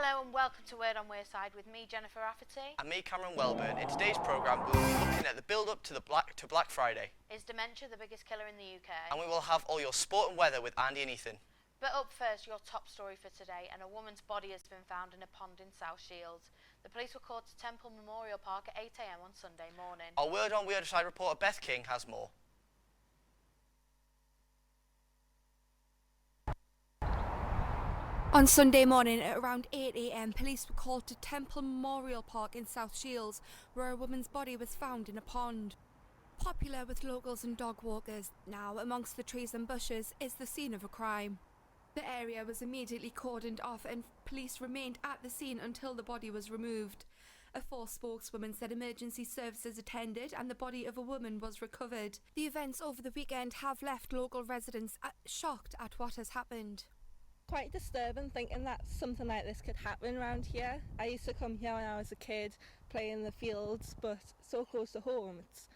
Hello and welcome to Word on Wearside with me, Jennifer Rafferty. And me, Cameron Welburn. In today's programme, we will be looking at the build-up to Black Friday. Is dementia the biggest killer in the UK? And we will have all your sport and weather with Andy and Ethan. But up first, your top story for today, and a woman's body has been found in a pond in South Shields. The police were called to Temple Memorial Park at 8 a.m. on Sunday morning. Our Word on Wearside reporter Beth King has more. On Sunday morning at around 8 a.m, police were called to Temple Memorial Park in South Shields, where a woman's body was found in a pond. Popular with locals and dog walkers, now amongst the trees and bushes is the scene of a crime. The area was immediately cordoned off and police remained at the scene until the body was removed. A force spokeswoman said emergency services attended and the body of a woman was recovered. The events over the weekend have left local residents shocked at what has happened. Quite disturbing thinking that something like this could happen around here. I used to come here when I was a kid, play in the fields, but so close to home, it's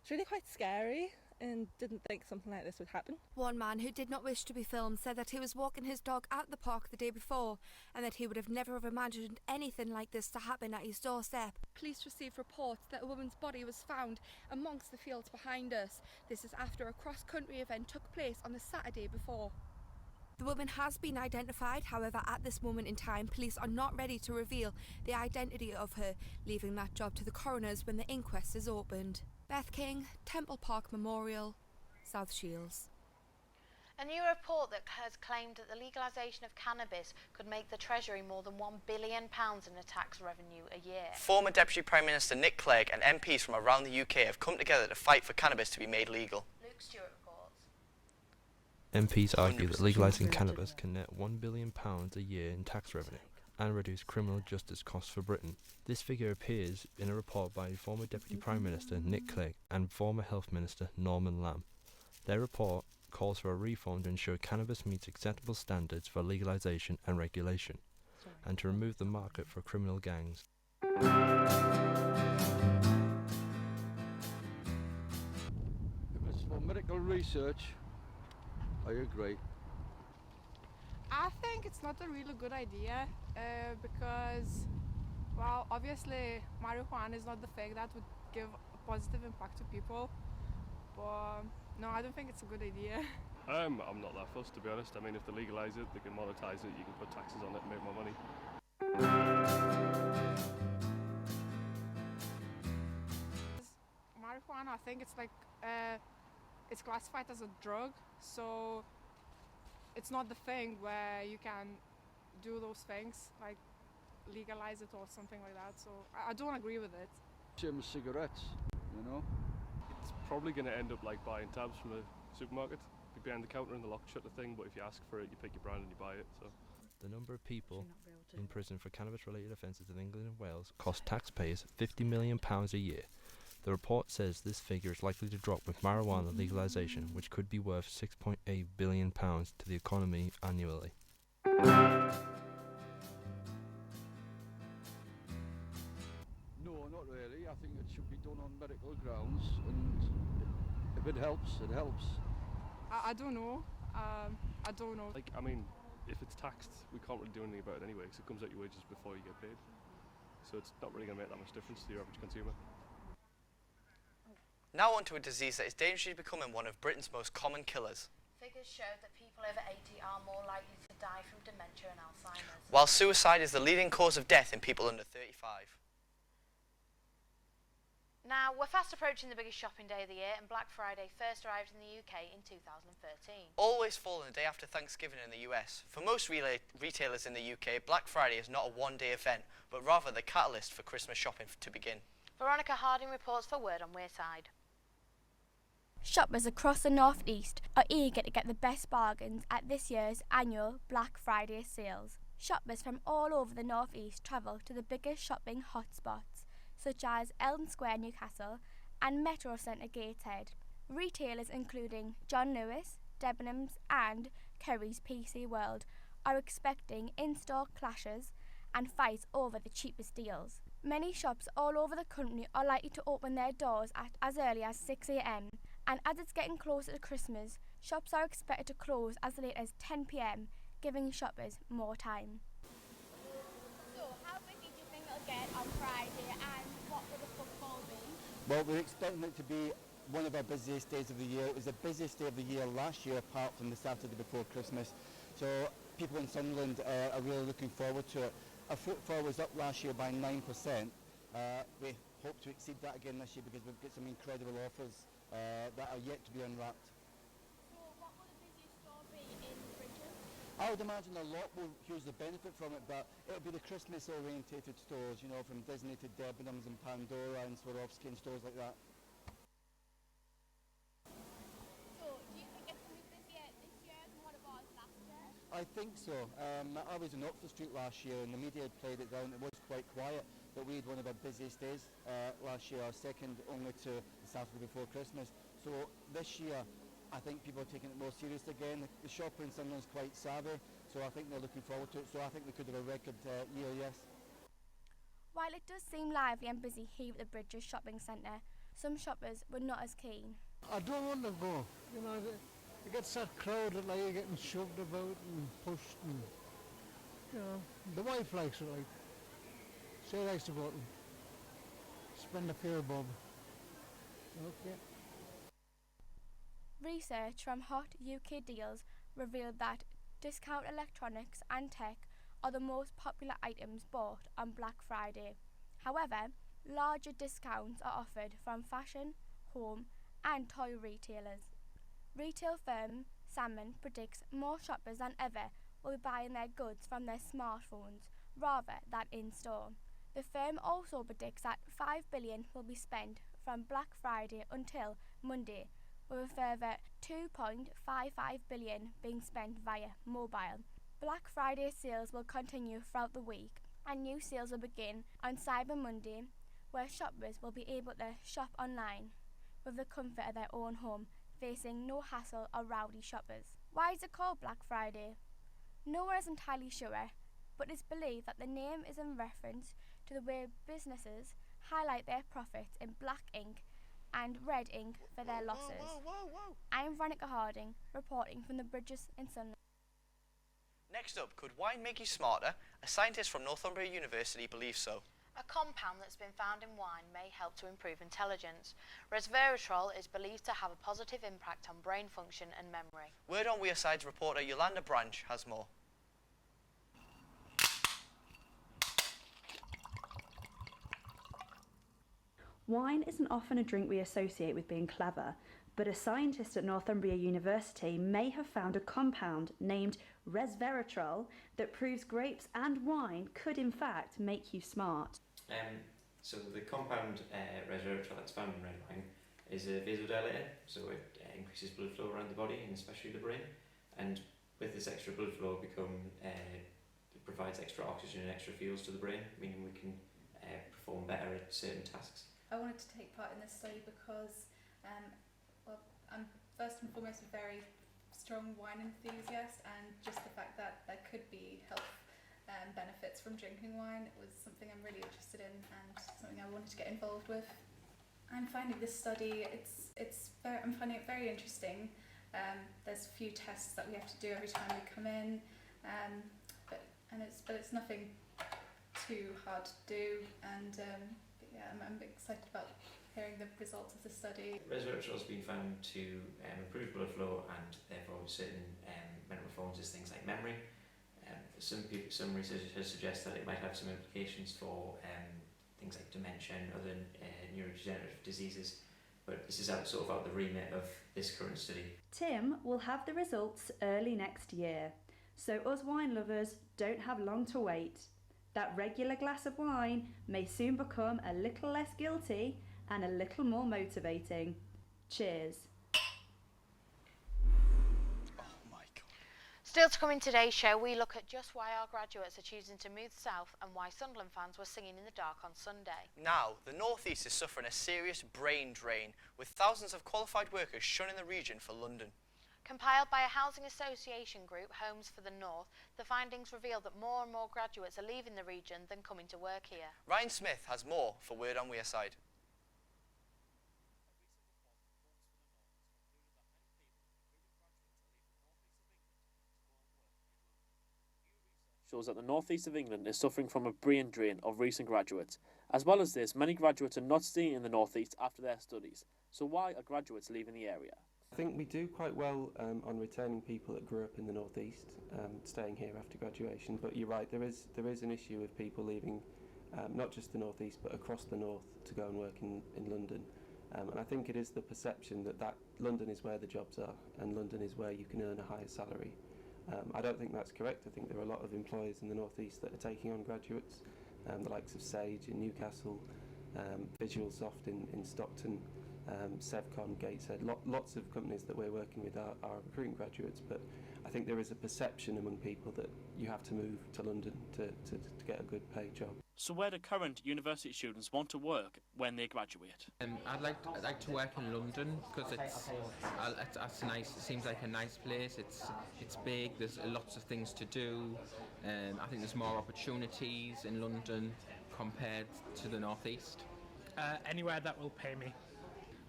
really quite scary and didn't think something like this would happen. One man who did not wish to be filmed said that he was walking his dog at the park the day before and that he would have never have imagined anything like this to happen at his doorstep. Police received reports that a woman's body was found amongst the fields behind us. This is after a cross-country event took place on the Saturday before. The woman has been identified, however at this moment in time police are not ready to reveal the identity of her, leaving that job to the coroners when the inquest is opened. Beth King, Temple Park Memorial, South Shields. A new report that has claimed that the legalisation of cannabis could make the Treasury more than £1 billion in the tax revenue a year. Former Deputy Prime Minister Nick Clegg and MPs from around the UK have come together to fight for cannabis to be made legal. Luke Stewart reports. MPs argue that legalising cannabis can net £1 billion a year in tax revenue and reduce criminal justice costs for Britain. This figure appears in a report by former Deputy Prime Minister Nick Clegg and former Health Minister Norman Lamb. Their report calls for a reform to ensure cannabis meets acceptable standards for legalisation and regulation, and to remove the market for criminal gangs. If it's for medical research, I agree. I think it's not a really good idea because, well, obviously marijuana is not the thing that would give a positive impact to people, but no, I don't think it's a good idea. I'm not that fussed, to be honest. I mean, if they legalise it, they can monetise it, you can put taxes on it and make more money. Marijuana, I think it's like, it's classified as a drug, so it's not the thing where you can do those things, like legalise it or something like that, so I don't agree with it. Same as cigarettes, you know? It's probably going to end up like buying tabs from the supermarket. Be behind the counter and the lock shut the thing, but if you ask for it, you pick your brand and you buy it. So the number of people in prison for cannabis-related offences in England and Wales cost taxpayers £50 million a year. The report says this figure is likely to drop with marijuana legalisation, which could be worth £6.8 billion to the economy annually. No, not really. I think it should be done on medical grounds, and if it helps, it helps. I don't know. I don't know. like, I mean, if it's taxed, we can't really do anything about it anyway, because it comes out your wages before you get paid. So it's not really going to make that much difference to your average consumer. Now on to a disease that is dangerously becoming one of Britain's most common killers. Figures show that people over 80 are more likely to die from dementia and Alzheimer's. While suicide is the leading cause of death in people under 35. Now, we're fast approaching the biggest shopping day of the year, and Black Friday first arrived in the UK in 2013. Always falling the day after Thanksgiving in the US. For most retailers in the UK, Black Friday is not a one-day event, but rather the catalyst for Christmas shopping to begin. Veronica Harding reports for Word on Wearside. Shoppers across the North East are eager to get the best bargains at this year's annual Black Friday sales. Shoppers from all over the North East travel to the biggest shopping hotspots, such as Elm Square, Newcastle, and Metro Centre, Gateshead. Retailers including John Lewis, Debenhams and Curry's PC World are expecting in-store clashes and fights over the cheapest deals. Many shops all over the country are likely to open their doors at as early as 6 a.m, and as it's getting closer to Christmas, shops are expected to close as late as 10 p.m, giving shoppers more time. on Friday, and what will the footfall be? Well, we're expecting it to be one of our busiest days of the year. It was the busiest day of the year last year, apart from the Saturday before Christmas. So people in Sunderland are really looking forward to it. Our footfall was up last year by 9%. We hope to exceed that again this year because we've got some incredible offers that are yet to be unwrapped. So what will the busiest store be in Bridges? I would imagine a lot will hugely benefit from it, but it'll be the Christmas-orientated stores, you know, from Disney to Debenhams and Pandora and Swarovski and stores like that. So do you think it's going to be busier this year than what it was last year? I think so. I was in Oxford Street last year and the media had played it down. It was quite quiet, but we had one of our busiest days last year, our second only to the Saturday before Christmas. So this year, I think people are taking it more serious again. The shopper in Sunderland is quite savvy, so I think they're looking forward to it. So I think we could have a record year, yes. While it does seem lively and busy here at the Bridges shopping centre, some shoppers were not as keen. I don't want to go. You know, it gets that crowded, like you're getting shoved about and pushed, and you know, the wife likes it. Like, she likes to go out and spend a few bob. Okay. Research from Hot UK Deals revealed that discount electronics and tech are the most popular items bought on Black Friday. However, larger discounts are offered from fashion, home and toy retailers. Retail firm Salmon predicts more shoppers than ever will be buying their goods from their smartphones rather than in-store. The firm also predicts that $5 billion will be spent from Black Friday until Monday, with a further $2.55 billion being spent via mobile. Black Friday sales will continue throughout the week, and new sales will begin on Cyber Monday, where shoppers will be able to shop online with the comfort of their own home, facing no hassle or rowdy shoppers. Why is it called Black Friday? No one is entirely sure, but it's believed that the name is in reference to the way businesses highlight their profits in black ink and red ink for their losses. Whoa. I'm Veronica Harding, reporting from the Bridges in Sunderland. Next up, could wine make you smarter? A scientist from Northumbria University believes so. A compound that's been found in wine may help to improve intelligence. Resveratrol is believed to have a positive impact on brain function and memory. Word on Wearside's reporter Yolanda Branch has more. Wine isn't often a drink we associate with being clever, but a scientist at Northumbria University may have found a compound named resveratrol that proves grapes and wine could in fact make you smart. So the compound resveratrol that's found in red wine is a vasodilator, so it increases blood flow around the body and especially the brain, and with this extra blood flow it provides extra oxygen and extra fuels to the brain, meaning we can perform better at certain tasks. I wanted to take part in this study because I'm first and foremost a very strong wine enthusiast, and just the fact that there could be health benefits from drinking wine was something I'm really interested in and something I wanted to get involved with. I'm finding this study, I'm finding it very interesting. There's a few tests that we have to do every time we come in, but it's nothing too hard to do, and I'm excited about hearing the results of the study. Resveratrol has been found to improve blood flow and therefore certain mental performances, things like memory. Some research has suggested that it might have some implications for things like dementia and other neurodegenerative diseases, but this is out the remit of this current study. Tim will have the results early next year, so us wine lovers don't have long to wait. That regular glass of wine may soon become a little less guilty and a little more motivating. Cheers. Oh my God. Still to come in today's show, we look at just why our graduates are choosing to move south and why Sunderland fans were singing in the dark on Sunday. Now, the North East is suffering a serious brain drain, with thousands of qualified workers shunning the region for London. Compiled by a housing association group, Homes for the North, the findings reveal that more and more graduates are leaving the region than coming to work here. Ryan Smith has more for Word on Wearside. shows that the northeast of England is suffering from a brain drain of recent graduates. As well as this, many graduates are not staying in the northeast after their studies. So why are graduates leaving the area? I think we do quite well on retaining people that grew up in the northeast, staying here after graduation. But you're right, there is an issue with people leaving, not just the northeast, but across the north to go and work in London. And I think it is the perception that London is where the jobs are, and London is where you can earn a higher salary. I don't think that's correct. I think there are a lot of employers in the northeast that are taking on graduates, the likes of Sage in Newcastle, Visualsoft in Stockton, Sevcon, Gateshead. Lots of companies that we're working with are recruiting graduates, but I think there is a perception among people that you have to move to London to get a good paid job. So where do current university students want to work when they graduate? I'd like to work in London because it's nice. It seems like a nice place. It's big. There's lots of things to do. I think there's more opportunities in London compared to the northeast. Anywhere that will pay me.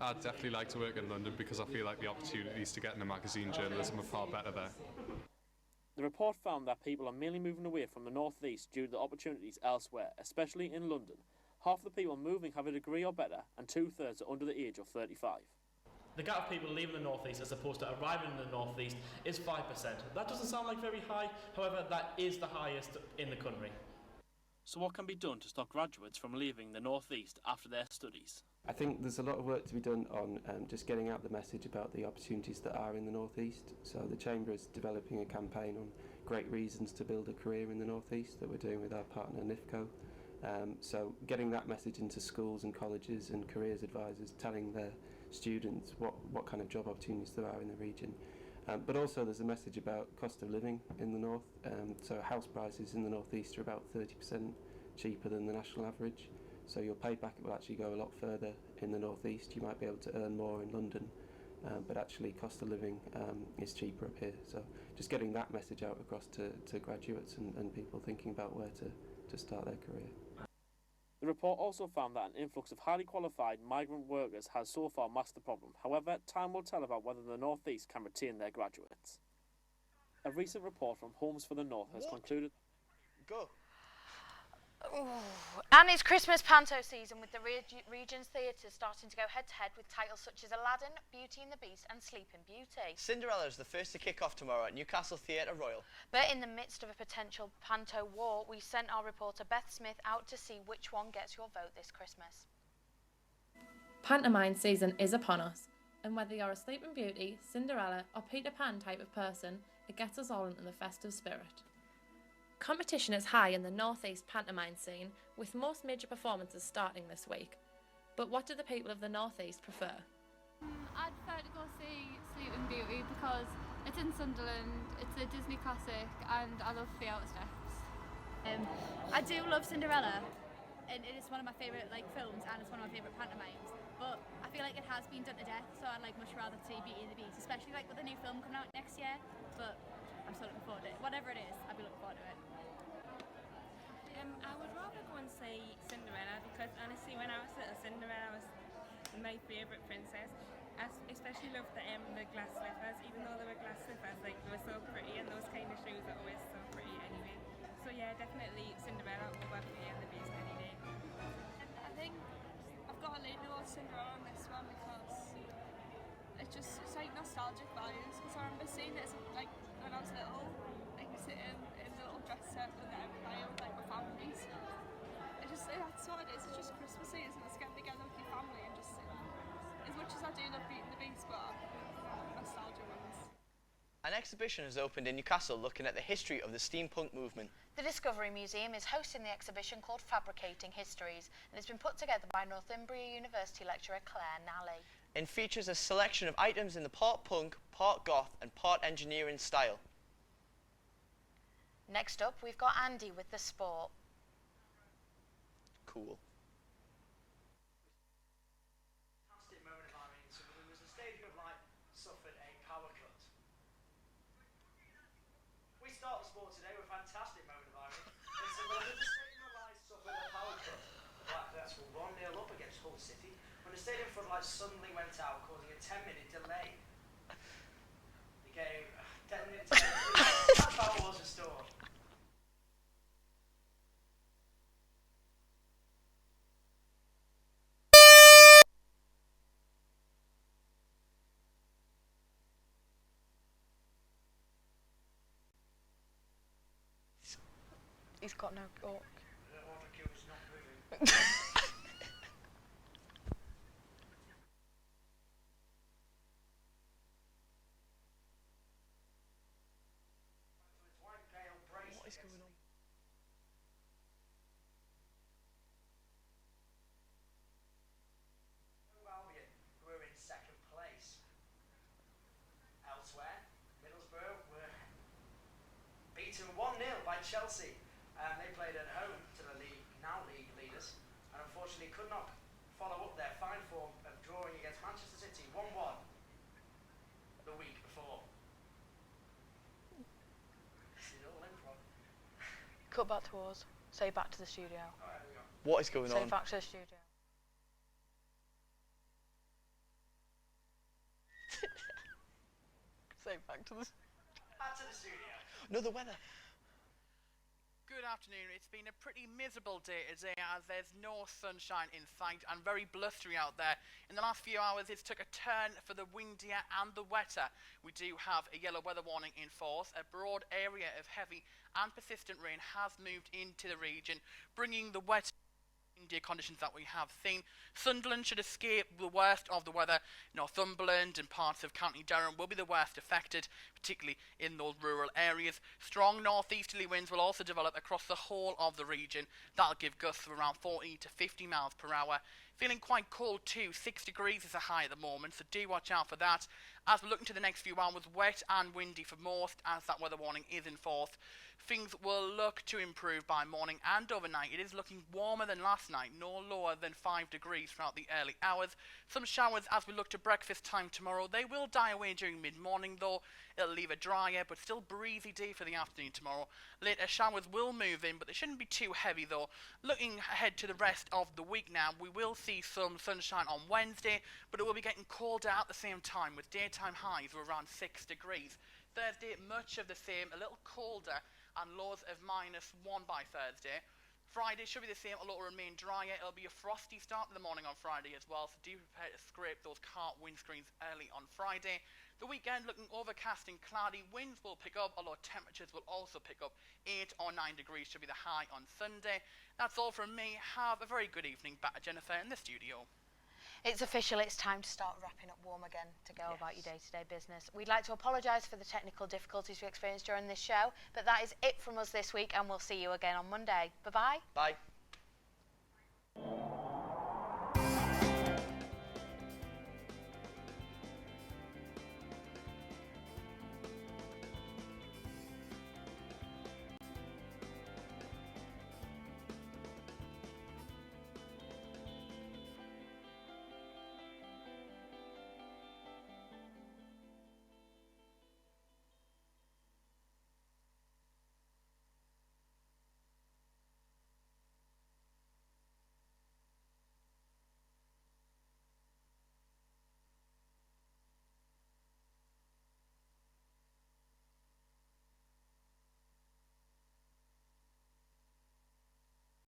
I'd definitely like to work in London because I feel like the opportunities to get into magazine journalism are far better there. The report found that people are mainly moving away from the northeast due to the opportunities elsewhere, especially in London. Half the people moving have a degree or better, and 2/3 are under the age of 35. The gap of people leaving the northeast as opposed to arriving in the northeast is 5%. That doesn't sound like very high, however that is the highest in the country. So what can be done to stop graduates from leaving the northeast after their studies? I think there's a lot of work to be done on just getting out the message about the opportunities that are in the northeast. So the Chamber is developing a campaign on great reasons to build a career in the northeast that we're doing with our partner NIFCO. So getting that message into schools and colleges and careers advisors, telling their students what kind of job opportunities there are in the region. But also there's a message about cost of living in the north. So house prices in the northeast are about 30% cheaper than the national average. So your pay packet will actually go a lot further in the northeast. You might be able to earn more in London, but actually cost of living is cheaper up here. So just getting that message out across to graduates and people thinking about where to start their career. The report also found that an influx of highly qualified migrant workers has so far masked the problem. However, time will tell about whether the northeast can retain their graduates. A recent report from Homes for the North has concluded... Go. And it's Christmas panto season, with the region's theatres starting to go head-to-head with titles such as Aladdin, Beauty and the Beast and Sleeping Beauty. Cinderella is the first to kick off tomorrow at Newcastle Theatre Royal. But in the midst of a potential panto war, we sent our reporter Beth Smith out to see which one gets your vote this Christmas. Pantomime season is upon us, and whether you're a Sleeping Beauty, Cinderella or Peter Pan type of person, it gets us all into the festive spirit. Competition is high in the northeast pantomime scene, with most major performances starting this week. But what do the people of the northeast prefer? I'd prefer to go see Sleeping Beauty because it's in Sunderland, it's a Disney classic, and I love the outer steps. I do love Cinderella, and it is one of my favourite films, and it's one of my favourite pantomimes. But I feel like it has been done to death, so I'd much rather see Beauty and the Beast, especially with the new film coming out next year. But I'm still looking forward to it. Whatever it is, I'll be looking forward to it. I would rather go and see Cinderella because honestly, when I was little, Cinderella was my favourite princess. I especially loved the glass slippers, even though they were glass slippers, they were so pretty, and those kind of shoes are always so pretty anyway. So yeah, definitely Cinderella over Beauty and the Beast any day. I think I've got to lean towards Cinderella on this one because it's like nostalgic values, because I remember seeing it when I was little, sitting in the little dress set with everybody with my families. That's what it is, it's just Christmas season, it's getting together with your family and just as much as I do love Beauty and the Beast, but nostalgia ones. An exhibition has opened in Newcastle looking at the history of the steampunk movement. The Discovery Museum is hosting the exhibition called Fabricating Histories, and it's been put together by Northumbria University lecturer Claire Nally. It features a selection of items in the part punk, part goth and part engineering style. Next up, we've got Andy with the sport. Cool. Fantastic moment of irony. So it was the Stadium of Light suffered a power cut. We start the sport today with a fantastic moment of irony. It's the Stadium of Light suffered a power cut. The Black Vets were 1-0 up against Hull City when the stadium floodlights suddenly went out, causing a 10-minute delay. The game, 10 minutes delay. That power was restored. He's got no cork. The water cube is not moving. What is going on? Albion, who are in second place. Elsewhere, Middlesbrough were beaten 1-0 by Chelsea. They played at home to the league leaders, and unfortunately could not follow up their fine form of drawing against Manchester City 1-1 the week before. This is all improv. Cut back to us. Say back to the studio. Oh, there we go. What is going Say on? back to the studio. Say back to the. Back to the studio. No, the weather. Good afternoon. It's been a pretty miserable day today as there's no sunshine in sight and very blustery out there. In the last few hours it's took a turn for the windier and the wetter. We do have a yellow weather warning in force. A broad area of heavy and persistent rain has moved into the region, bringing the wet windy conditions that we have seen. Sunderland should escape the worst of the weather. Northumberland and parts of County Durham will be the worst affected, particularly in those rural areas. Strong northeasterly winds will also develop across the whole of the region. That'll give gusts of around 40 to 50 miles per hour. Feeling quite cold too. 6 degrees is a high at the moment, so do watch out for that. As we look into the next few hours, wet and windy for most, as that weather warning is in force. Things will look to improve by morning and overnight. It is looking warmer than last night, no lower than 5 degrees throughout the early hours. Some showers as we look to breakfast time tomorrow. They will die away during mid-morning though. It'll leave a drier but still breezy day for the afternoon tomorrow. Later showers will move in, but they shouldn't be too heavy though. Looking ahead to the rest of the week now, we will see some sunshine on Wednesday, but it will be getting colder at the same time with daytime highs of around 6 degrees. Thursday, much of the same, a little colder and lows of -1 by Thursday. Friday should be the same, although it will remain drier. It'll be a frosty start to the morning on Friday as well, so do prepare to scrape those car windscreens early on Friday. The weekend looking overcast and cloudy. Winds will pick up, although temperatures will also pick up. 8 or 9 degrees should be the high on Sunday. That's all from me. Have a very good evening. Back to Jennifer in the studio. It's official, it's time to start wrapping up warm again to go about your day-to-day business. We'd like to apologise for the technical difficulties we experienced during this show, but that is it from us this week and we'll see you again on Monday. Bye-bye. Bye.